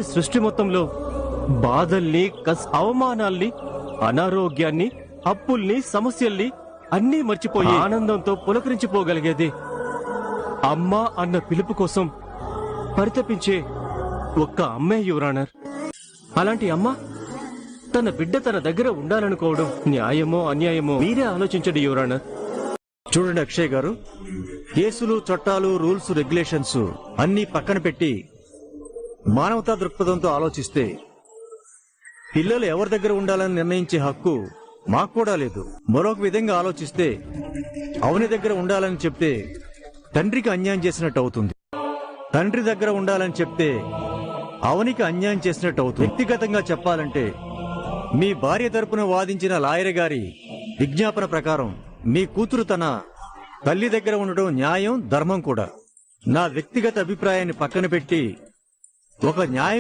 అలాంటి సృష్టి మొత్తంలో బాధల్ని, అవమానాల్ని, అనారోగ్యాన్ని, అప్పుల్ని, సమస్యల్ని అన్నీ మర్చిపోయి ఆనందంతో పులకరించిపోగలిగేది అమ్మ అన్న పిలుపు కోసం పరితపించే ఒక్క అమ్మే యువరానర్. అలాంటి అమ్మ తన బిడ్డ తన దగ్గర ఉండాలనుకోవడం న్యాయమో అన్యాయమో మీరే ఆలోచించండి యువరానర్. చూడండి అక్షయ్ గారు, కేసులు, చట్టాలు, రూల్స్, రెగ్యులేషన్స్ అన్నీ పక్కన పెట్టి మానవతా దృక్పథంతో ఆలోచిస్తే పిల్లలు ఎవరి దగ్గర ఉండాలని నిర్ణయించే హక్కు మాకు కూడా లేదు. మరొక విధంగా ఆలోచిస్తే అవని దగ్గర ఉండాలని చెప్తే తండ్రికి అన్యాయం చేసినట్టు అవుతుంది. తండ్రి దగ్గర ఉండాలని చెప్తే అవనికి అన్యాయం చేసినట్టు అవుతుంది. వ్యక్తిగతంగా చెప్పాలంటే మీ భార్య తరపున వాదించిన లాయర్ గారి విజ్ఞాపన ప్రకారం మీ కూతురు తన తల్లి దగ్గర ఉండటం న్యాయం, ధర్మం కూడా. నా వ్యక్తిగత అభిప్రాయాన్ని పక్కన పెట్టి ఒక న్యాయం